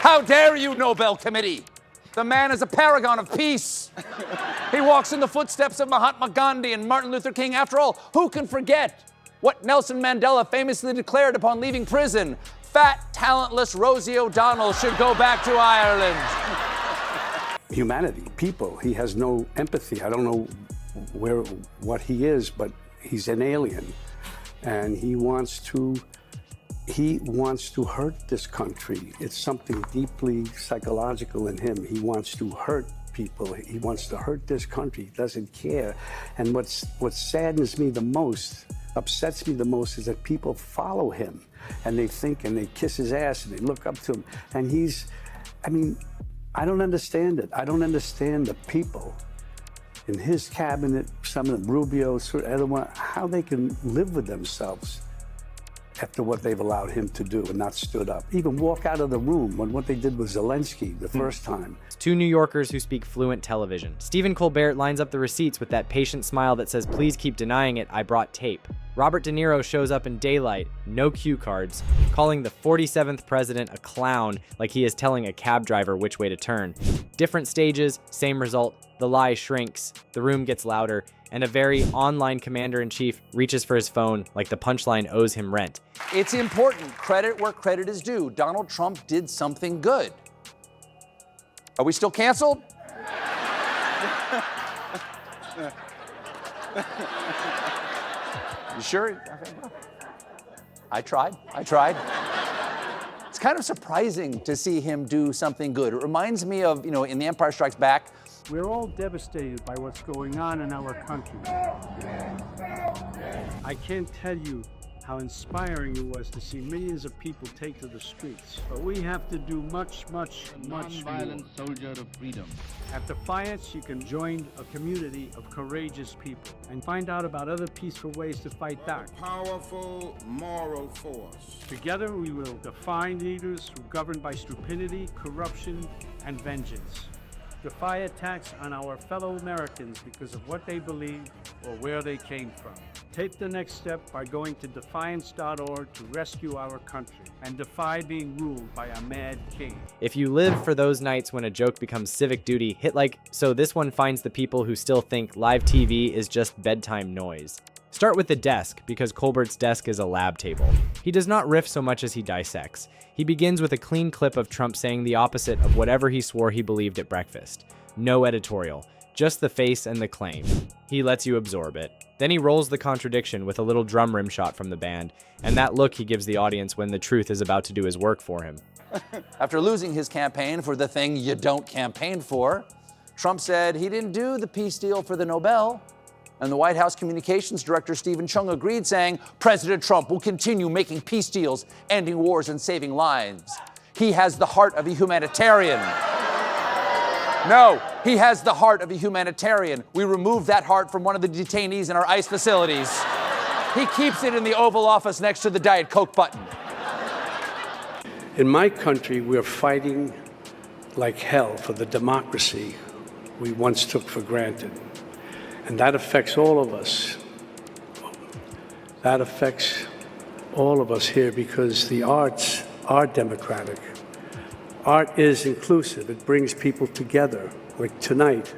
How dare you, Nobel Committee? The man is a paragon of peace. He walks in the footsteps of Mahatma Gandhi and Martin Luther King. After all, who can forget what Nelson Mandela famously declared upon leaving prison? Fat, talentless Rosie O'Donnell should go back to Ireland. Humanity, people, he has no empathy. I don't know what he is, but he's an alien. And he wants to hurt this country. It's something deeply psychological in him. He wants to hurt people. He wants to hurt this country. He doesn't care. And what saddens me the most, upsets me the most, is that people follow him and they think and they kiss his ass and they look up to him. And I don't understand it. I don't understand the people in his cabinet, some of them, Rubio, how they can live with themselves after what they've allowed him to do and not stood up. Even walk out of the room when what they did with Zelensky the first time. Two New Yorkers who speak fluent television. Stephen Colbert lines up the receipts with that patient smile that says, "Please keep denying it, I brought tape." Robert De Niro shows up in daylight, no cue cards, calling the 47th president a clown like he is telling a cab driver which way to turn. Different stages, same result. The lie shrinks, the room gets louder, and a very online commander-in-chief reaches for his phone like the punchline owes him rent. It's important. Credit where credit is due. Donald Trump did something good. Are we still canceled? You sure? I tried. It's kind of surprising to see him do something good. It reminds me of, in The Empire Strikes Back. We're all devastated by what's going on in our country. I can't tell you how inspiring it was to see millions of people take to the streets. But we have to do much more. Non-violent soldier of freedom. At Defiance, you can join a community of courageous people and find out about other peaceful ways to fight back. Powerful moral force. Together, we will define leaders who govern by stupidity, corruption, and vengeance. Defy attacks on our fellow Americans because of what they believe or where they came from. Take the next step by going to defiance.org to rescue our country and defy being ruled by a mad king. If you live for those nights when a joke becomes civic duty, hit like so this one finds the people who still think live TV is just bedtime noise. Start with the desk, because Colbert's desk is a lab table. He does not riff so much as he dissects. He begins with a clean clip of Trump saying the opposite of whatever he swore he believed at breakfast. No editorial, just the face and the claim. He lets you absorb it. Then he rolls the contradiction with a little drum rim shot from the band, and that look he gives the audience when the truth is about to do his work for him. After losing his campaign for the thing you don't campaign for, Trump said he didn't do the peace deal for the Nobel. And the White House Communications Director Stephen Chung agreed, saying, President Trump will continue making peace deals, ending wars and saving lives. He has the heart of a humanitarian. No, he has the heart of a humanitarian. We removed that heart from one of the detainees in our ICE facilities. He keeps it in the Oval Office next to the Diet Coke button. In my country, we're fighting like hell for the democracy we once took for granted. And that affects all of us. That affects all of us here because the arts are democratic. Art is inclusive. It brings people together. Like tonight,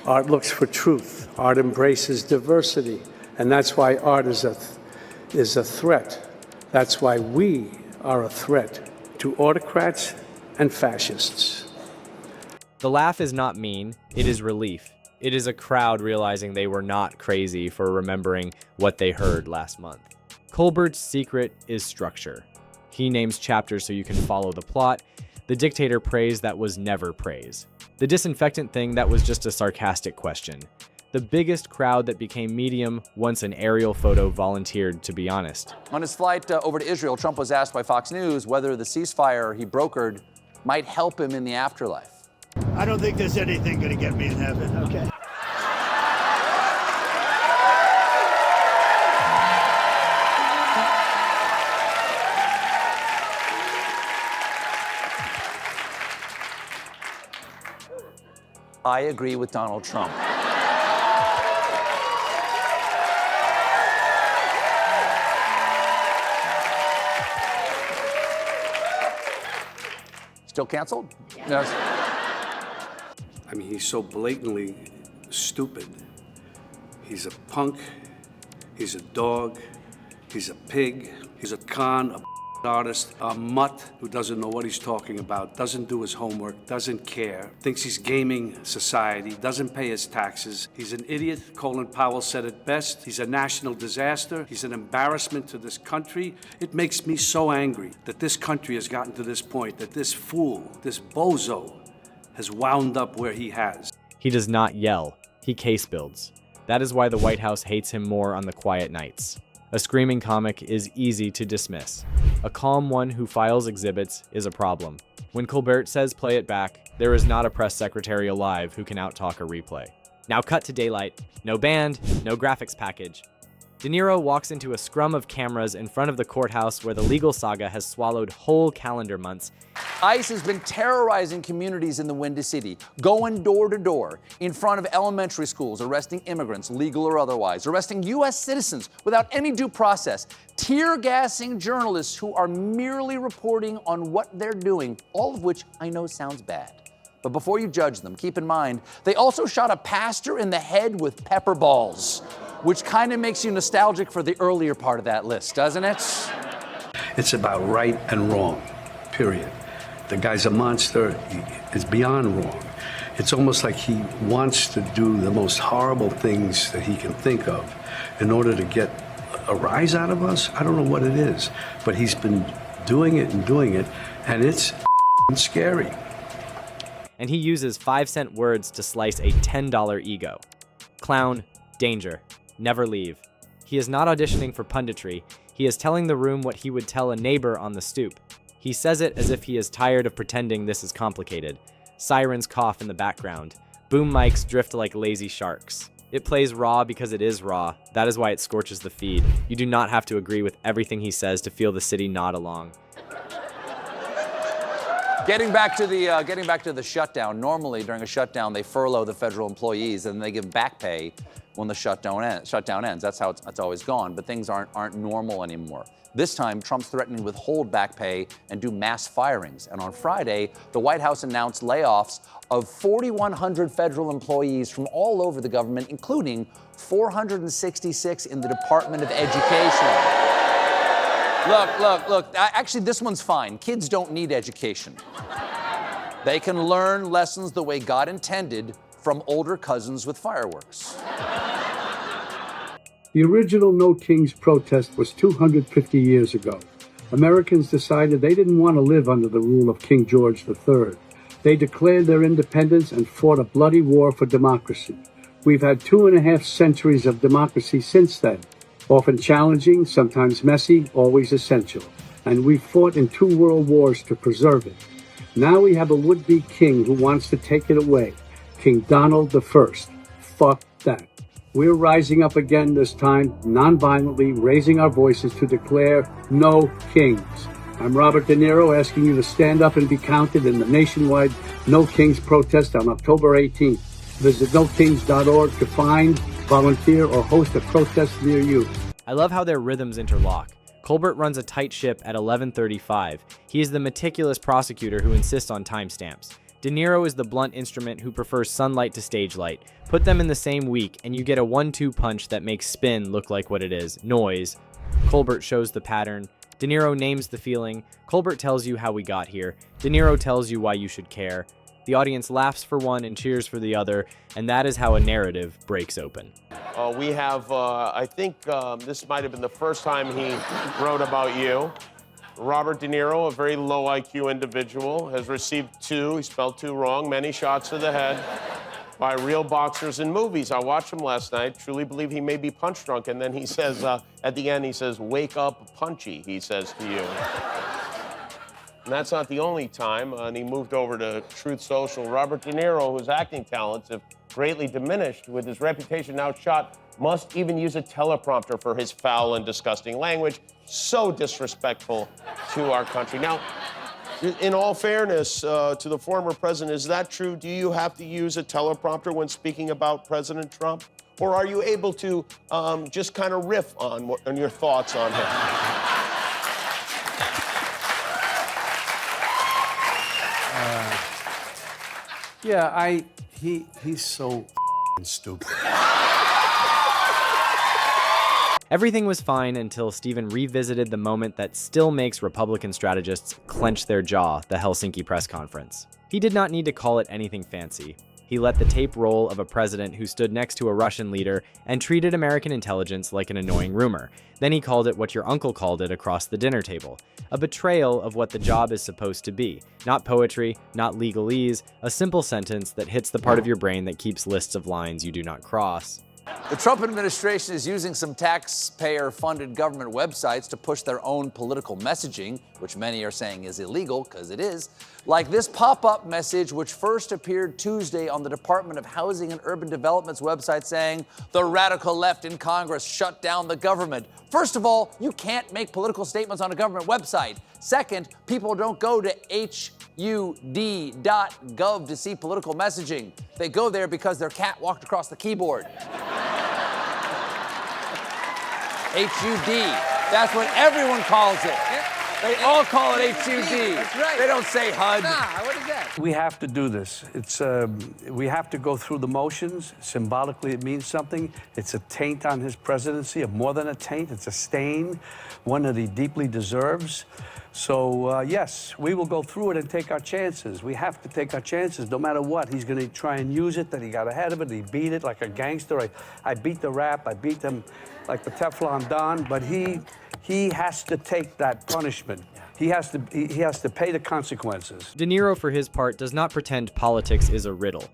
art looks for truth. Art embraces diversity. And that's why art is a threat. That's why we are a threat to autocrats and fascists. The laugh is not mean, it is relief. It is a crowd realizing they were not crazy for remembering what they heard last month. Colbert's secret is structure. He names chapters so you can follow the plot. The dictator praise that was never praise. The disinfectant thing that was just a sarcastic question. The biggest crowd that became medium once an aerial photo volunteered to be honest. On his flight over to Israel, Trump was asked by Fox News whether the ceasefire he brokered might help him in the afterlife. I don't think there's anything going to get me in heaven, okay? I agree with Donald Trump. Still canceled? Yes. I mean, he's so blatantly stupid. He's a punk, he's a dog, he's a pig, he's a con, a artist, a mutt who doesn't know what he's talking about, doesn't do his homework, doesn't care, thinks he's gaming society, doesn't pay his taxes. He's an idiot. Colin Powell said it best. He's a national disaster. He's an embarrassment to this country. It makes me so angry that this country has gotten to this point, that this fool, this bozo, has wound up where he has. He does not yell. He case builds. That is why the White House hates him more on the quiet nights. A screaming comic is easy to dismiss. A calm one who files exhibits is a problem. When Colbert says play it back, there is not a press secretary alive who can outtalk a replay. Now cut to daylight. No band, no graphics package. De Niro walks into a scrum of cameras in front of the courthouse where the legal saga has swallowed whole calendar months. ICE has been terrorizing communities in the Windy City, going door to door, in front of elementary schools, arresting immigrants, legal or otherwise, arresting U.S. citizens without any due process, tear-gassing journalists who are merely reporting on what they're doing, all of which I know sounds bad. But before you judge them, keep in mind, they also shot a pastor in the head with pepper balls, which kind of makes you nostalgic for the earlier part of that list, doesn't it? It's about right and wrong, period. The guy's a monster. It's beyond wrong. It's almost like he wants to do the most horrible things that he can think of in order to get a rise out of us. I don't know what it is, but he's been doing it, and it's scary. And he uses 5-cent words to slice a $10 ego. Clown, danger, never leave. He is not auditioning for punditry. He is telling the room what he would tell a neighbor on the stoop. He says it as if he is tired of pretending this is complicated. Sirens cough in the background. Boom mics drift like lazy sharks. It plays raw because it is raw. That is why it scorches the feed. You do not have to agree with everything he says to feel the city nod along. Getting back to the shutdown. Normally, during a shutdown, they furlough the federal employees and they give back pay when the shutdown ends. That's how it's always gone. But things aren't normal anymore. This time, Trump's threatening to withhold back pay and do mass firings. And on Friday, the White House announced layoffs of 4,100 federal employees from all over the government, including 466 in the Department of Education. Look. Actually, this one's fine. Kids don't need education. They can learn lessons the way God intended from older cousins with fireworks. The original No Kings protest was 250 years ago. Americans decided they didn't want to live under the rule of King George III. They declared their independence and fought a bloody war for democracy. We've had 2.5 centuries of democracy since then, often challenging, sometimes messy, always essential. And we fought in 2 world wars to preserve it. Now we have a would-be king who wants to take it away, King Donald I. Fuck that. We're rising up again this time, non-violently, raising our voices to declare no kings. I'm Robert De Niro, asking you to stand up and be counted in the nationwide No Kings protest on October 18th. Visit nokings.org to find, volunteer, or host a protest near you. I love how their rhythms interlock. Colbert runs a tight ship at 11:35. He is the meticulous prosecutor who insists on timestamps. De Niro is the blunt instrument who prefers sunlight to stage light. Put them in the same week, and you get a 1-2 punch that makes spin look like what it is, noise. Colbert shows the pattern. De Niro names the feeling. Colbert tells you how we got here. De Niro tells you why you should care. The audience laughs for one and cheers for the other, and that is how a narrative breaks open. We have, I think this might have been the first time he wrote about you. Robert De Niro, a very low IQ individual, has received he spelled 2 wrong, many shots to the head by real boxers in movies. I watched him last night, truly believe he may be punch drunk, and then he says, at the end, he says, "Wake up, punchy," he says to you. And that's not the only time, and he moved over to Truth Social. Robert De Niro, whose acting talents have greatly diminished with his reputation now shot, must even use a teleprompter for his foul and disgusting language. So disrespectful to our country. Now, in all fairness to the former president, is that true? Do you have to use a teleprompter when speaking about President Trump? Or are you able to just kind of riff on your thoughts on him? Yeah, he's so stupid. Everything was fine until Stephen revisited the moment that still makes Republican strategists clench their jaw, the Helsinki press conference. He did not need to call it anything fancy. He let the tape roll of a president who stood next to a Russian leader and treated American intelligence like an annoying rumor. Then he called it what your uncle called it across the dinner table. A betrayal of what the job is supposed to be. Not poetry, not legalese, a simple sentence that hits the part of your brain that keeps lists of lines you do not cross. The Trump administration is using some taxpayer-funded government websites to push their own political messaging, which many are saying is illegal, because it is, like this pop-up message which first appeared Tuesday on the Department of Housing and Urban Development's website saying, "The radical left in Congress shut down the government." First of all, you can't make political statements on a government website. Second, people don't go to HUD.gov to see political messaging. They go there because their cat walked across the keyboard. HUD. That's what everyone calls it. They all call it HUD. That's right. They don't say HUD. Nah, what is that? We have to do this. We have to go through the motions. Symbolically, it means something. It's a taint on his presidency, more than a taint. It's a stain, one that he deeply deserves. So, yes, we will go through it and take our chances. We have to take our chances, no matter what. He's going to try and use it, that he got ahead of it, he beat it like a gangster. I beat the rap, I beat them like the Teflon Don, but he has to take that punishment. He has to pay the consequences. De Niro, for his part, does not pretend politics is a riddle.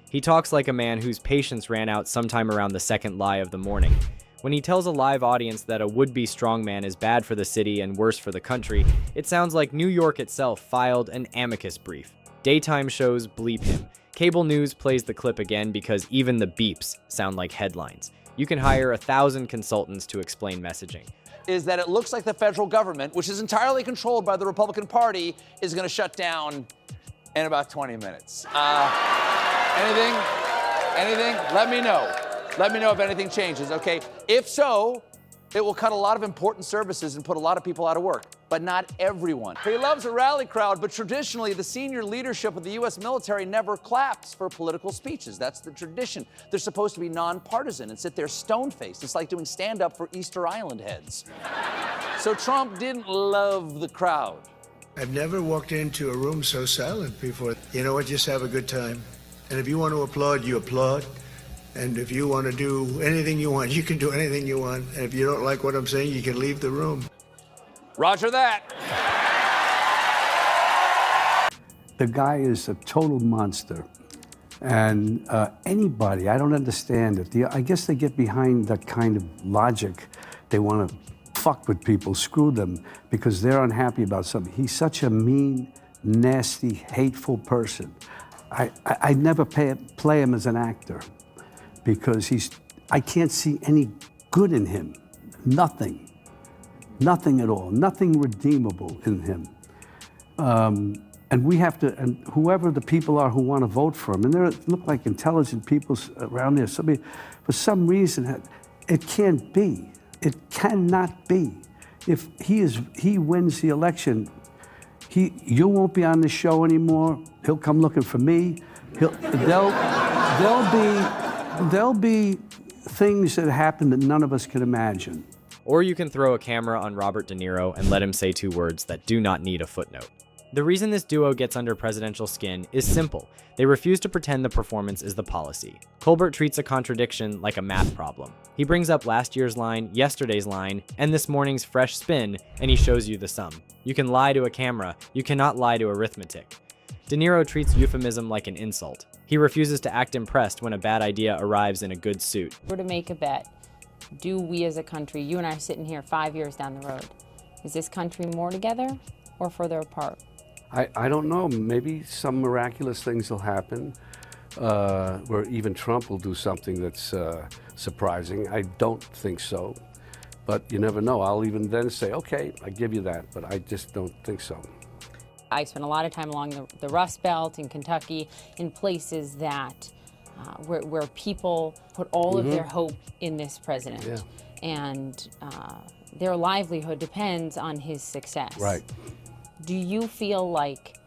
He talks like a man whose patience ran out sometime around the second lie of the morning. When he tells a live audience that a would-be strongman is bad for the city and worse for the country, it sounds like New York itself filed an amicus brief. Daytime shows bleep him. Cable news plays the clip again because even the beeps sound like headlines. You can hire 1,000 consultants to explain messaging. Is that it looks like the federal government, which is entirely controlled by the Republican Party, is going to shut down in about 20 minutes. Anything? Let me know. Let me know if anything changes, okay? If so, it will cut a lot of important services and put a lot of people out of work, but not everyone. He loves a rally crowd, but traditionally, the senior leadership of the U.S. military never claps for political speeches. That's the tradition. They're supposed to be nonpartisan and sit there stone-faced. It's like doing stand-up for Easter Island heads. So Trump didn't love the crowd. I've never walked into a room so silent before. You know what? Just have a good time. And if you want to applaud, you applaud. And if you want to do anything you want, you can do anything you want. And if you don't like what I'm saying, you can leave the room. Roger that. The guy is a total monster. And anybody, I don't understand it. I guess they get behind that kind of logic. They want to fuck with people, screw them, because they're unhappy about something. He's such a mean, nasty, hateful person. I'd never play him as an actor, because I can't see any good in him. Nothing at all, nothing redeemable in him. And we have to, and whoever the people are who want to vote for him, and there look like intelligent people around there, for some reason, it can't be. It cannot be. If he wins the election, you won't be on the show anymore. He'll come looking for me. There'll be things that happen that none of us can imagine. Or you can throw a camera on Robert De Niro and let him say 2 words that do not need a footnote. The reason this duo gets under presidential skin is simple. They refuse to pretend the performance is the policy. Colbert treats a contradiction like a math problem. He brings up last year's line, yesterday's line, and this morning's fresh spin, and he shows you the sum. You can lie to a camera, you cannot lie to arithmetic. De Niro treats euphemism like an insult. He refuses to act impressed when a bad idea arrives in a good suit. If we're to make a bet, do we as a country, you and I are sitting here 5 years down the road, is this country more together or further apart? I don't know. Maybe some miraculous things will happen, where even Trump will do something that's surprising. I don't think so, but you never know. I'll even then say, okay, I give you that, but I just don't think so. I spent a lot of time along the Rust Belt in Kentucky, in places that where people put all of their hope in this president, and their livelihood depends on his success. Right. Do you feel like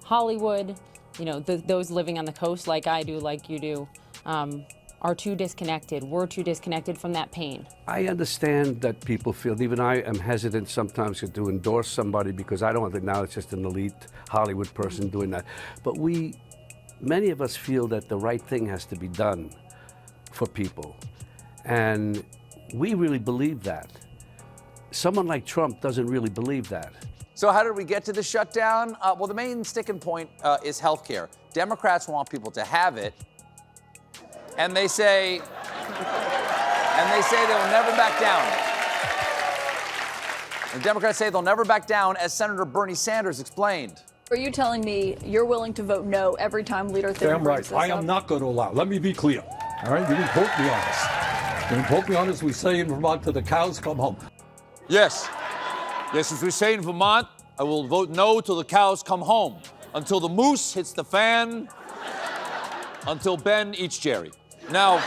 Hollywood, those living on the coast like I do, like you do, are too disconnected. We're too disconnected from that pain. I understand that people feel, even I am hesitant sometimes to endorse somebody because I don't think now it's just an elite Hollywood person doing that. But many of us feel that the right thing has to be done for people. And we really believe that. Someone like Trump doesn't really believe that. So how did we get to the shutdown? Well, the main sticking point is healthcare. Democrats want people to have it, and they say they'll never back down. The Democrats say they'll never back down, as Senator Bernie Sanders explained. Are you telling me you're willing to vote no every time Leader Thinner Damn brings right. this I am up? not going to allow. Let me be clear. All right? You can quote me on this. You can quote me on this. We say in Vermont, till the cows come home. Yes. Yes, as we say in Vermont, I will vote no till the cows come home, until the moose hits the fan, until Ben eats Jerry. Now,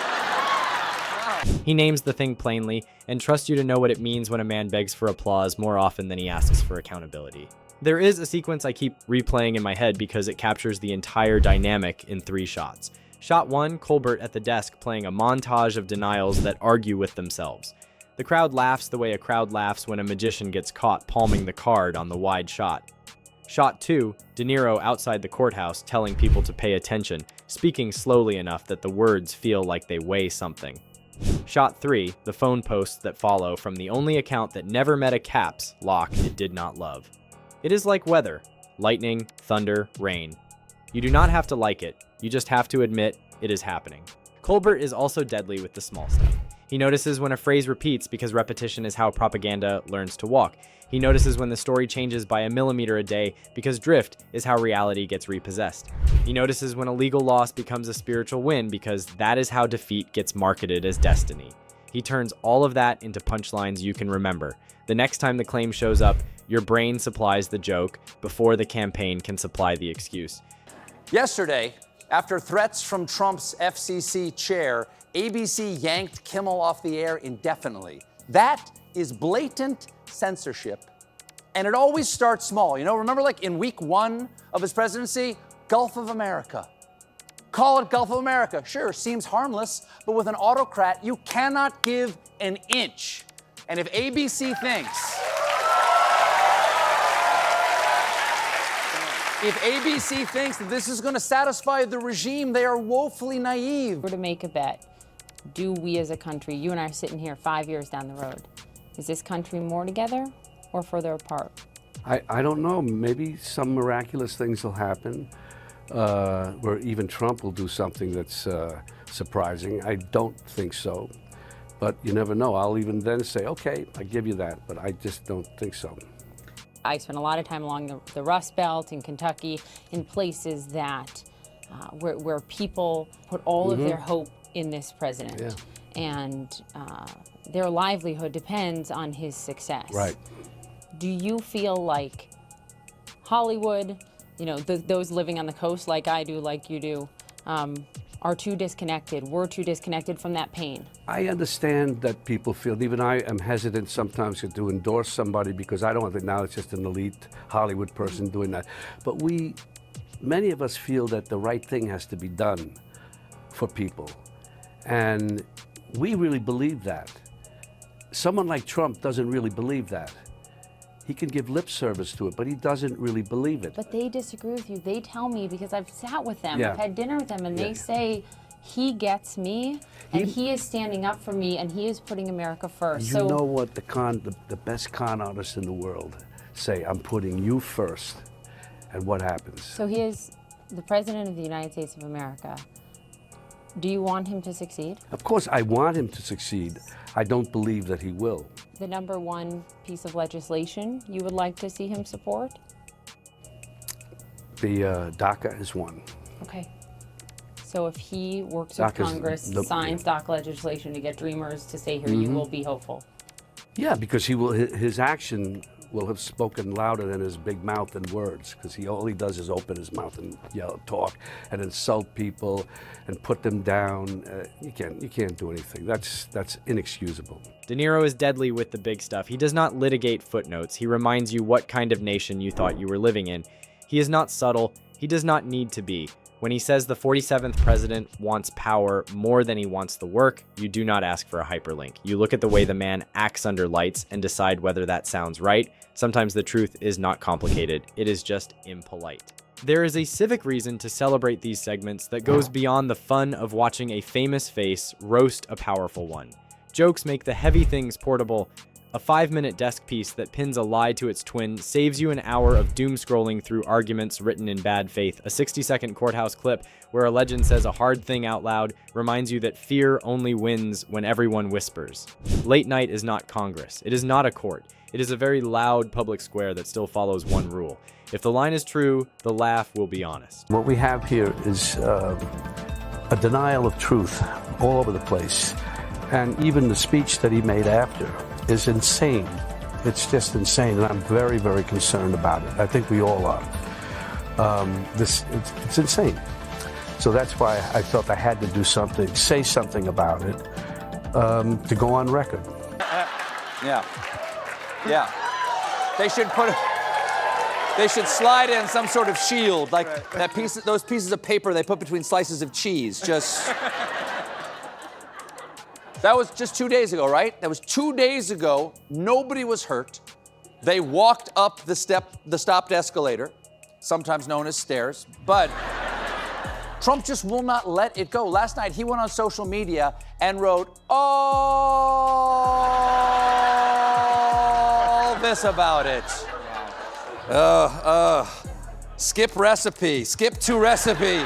He names the thing plainly and trusts you to know what it means when a man begs for applause more often than he asks for accountability. There is a sequence I keep replaying in my head because it captures the entire dynamic in 3 shots. Shot 1, Colbert at the desk playing a montage of denials that argue with themselves. The crowd laughs the way a crowd laughs when a magician gets caught palming the card on the wide shot. Shot 2, De Niro outside the courthouse telling people to pay attention, speaking slowly enough that the words feel like they weigh something. Shot 3, the phone posts that follow from the only account that never met a caps lock it did not love. It is like weather: lightning, thunder, rain. You do not have to like it, you just have to admit it is happening. Colbert is also deadly with the small stuff. He notices when a phrase repeats because repetition is how propaganda learns to walk. He notices when the story changes by a millimeter a day because drift is how reality gets repossessed. He notices when a legal loss becomes a spiritual win because that is how defeat gets marketed as destiny. He turns all of that into punchlines you can remember. The next time the claim shows up, your brain supplies the joke before the campaign can supply the excuse. yesterday, after threats from Trump's FCC chair, ABC yanked Kimmel off the air indefinitely. That is blatant censorship. And it always starts small. Remember like in week 1 of his presidency, Gulf of America. Call it Gulf of America. Sure, seems harmless, but with an autocrat, you cannot give an inch. And if ABC thinks that this is going to satisfy the regime, they are woefully naive. We're to make a bet. Do we as a country, you and I are sitting here 5 years down the road, is this country more together or further apart? I don't know. Maybe some miraculous things will happen, where even Trump will do something that's surprising. I don't think so, but you never know. I'll even then say, okay, I give you that, but I just don't think so. I spent a lot of time along the Rust Belt in Kentucky, in places that where people put all of their hope in this president. Yeah. And their livelihood depends on his success. Right. Do you feel like Hollywood, those living on the coast like I do, like you do, are too disconnected? We're too disconnected from that pain. I understand that people feel, even I am hesitant sometimes to endorse somebody because I don't think now it's just an elite Hollywood person doing that. But many of us feel that the right thing has to be done for people. And we really believe that. Someone like Trump doesn't really believe that. He can give lip service to it, but he doesn't really believe it. But they disagree with you. They tell me, because I've sat with them, Yeah. I've had dinner with them, and they say, he gets me, and he is standing up for me, and he is putting America first. You know what the best con artists in the world say, I'm putting you first, and what happens? So he is the President of the United States of America. Do you want him to succeed? Of course, I want him to succeed. I don't believe that he will. The number one piece of legislation you would like to see him support? The DACA is one. Okay. So if he works with Congress, signs DACA legislation to get dreamers to stay here, you will be hopeful? Yeah, because his action will have spoken louder than his big mouth and words, because all he does is open his mouth and yell, talk, and insult people, and put them down. You can't do anything. That's inexcusable. De Niro is deadly with the big stuff. He does not litigate footnotes. He reminds you what kind of nation you thought you were living in. He is not subtle. He does not need to be. When he says the 47th president wants power more than he wants the work, you do not ask for a hyperlink. You look at the way the man acts under lights and decide whether that sounds right. Sometimes the truth is not complicated. It is just impolite. There is a civic reason to celebrate these segments that goes beyond the fun of watching a famous face roast a powerful one. Jokes make the heavy things portable. A 5-minute desk piece that pins a lie to its twin saves you an hour of doom scrolling through arguments written in bad faith. A 60-second courthouse clip where a legend says a hard thing out loud reminds you that fear only wins when everyone whispers. Late night is not Congress. It is not a court. It is a very loud public square that still follows one rule. If the line is true, the laugh will be honest. What we have here is a denial of truth all over the place. And even the speech that he made after is insane. It's just insane, and I'm very, very concerned about it. I think we all are. It's insane. So that's why I felt I had to do something, say something about it, to go on record. Yeah. They should slide in some sort of shield, like those pieces of paper they put between slices of cheese. That was just 2 days ago, right? That was 2 days ago. Nobody was hurt. They walked up the stopped escalator, sometimes known as stairs, but Trump just will not let it go. Last night, he went on social media and wrote all this about it. Skip recipe, skip to recipe.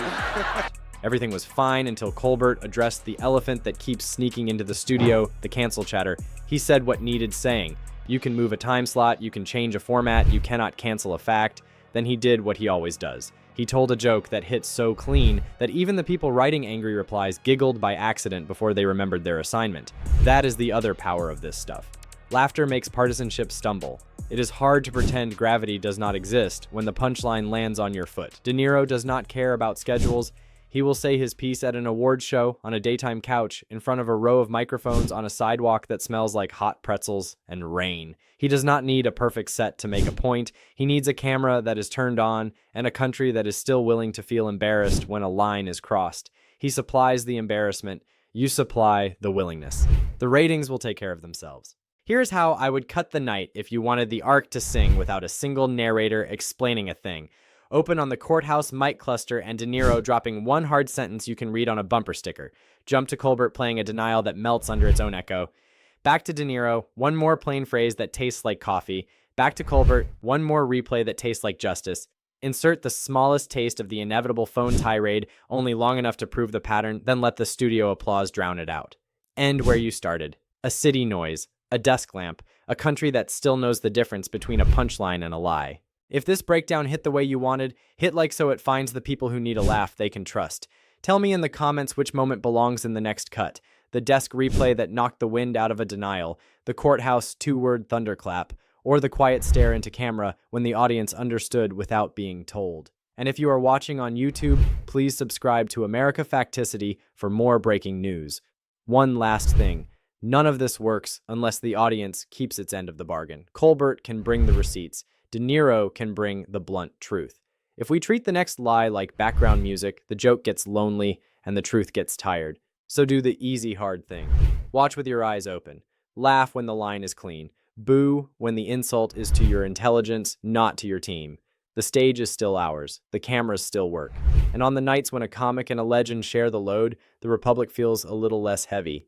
Everything was fine until Colbert addressed the elephant that keeps sneaking into the studio, the cancel chatter. He said what needed saying. You can move a time slot, you can change a format, you cannot cancel a fact. Then he did what he always does. He told a joke that hit so clean that even the people writing angry replies giggled by accident before they remembered their assignment. That is the other power of this stuff. Laughter makes partisanship stumble. It is hard to pretend gravity does not exist when the punchline lands on your foot. De Niro does not care about schedules. He will say his piece at an awards show, on a daytime couch, in front of a row of microphones on a sidewalk that smells like hot pretzels and rain. He does not need a perfect set to make a point. He needs a camera that is turned on and a country that is still willing to feel embarrassed when a line is crossed. He supplies the embarrassment. You supply the willingness. The ratings will take care of themselves. Here's how I would cut the night if you wanted the arc to sing without a single narrator explaining a thing. Open on the courthouse mic cluster and De Niro dropping one hard sentence you can read on a bumper sticker. Jump to Colbert playing a denial that melts under its own echo. Back to De Niro, one more plain phrase that tastes like coffee. Back to Colbert, one more replay that tastes like justice. Insert the smallest taste of the inevitable phone tirade, only long enough to prove the pattern, then let the studio applause drown it out. End where you started. A city noise, a desk lamp, a country that still knows the difference between a punchline and a lie. If this breakdown hit the way you wanted, hit like so it finds the people who need a laugh they can trust. Tell me in the comments which moment belongs in the next cut. The desk replay that knocked the wind out of a denial, the courthouse two-word thunderclap, or the quiet stare into camera when the audience understood without being told. And if you are watching on YouTube, please subscribe to America Facticity for more breaking news. One last thing. None of this works unless the audience keeps its end of the bargain. Colbert can bring the receipts. De Niro can bring the blunt truth. If we treat the next lie like background music, the joke gets lonely and the truth gets tired. So do the easy hard thing. Watch with your eyes open. Laugh when the line is clean. Boo when the insult is to your intelligence, not to your team. The stage is still ours. The cameras still work. And on the nights when a comic and a legend share the load, the Republic feels a little less heavy.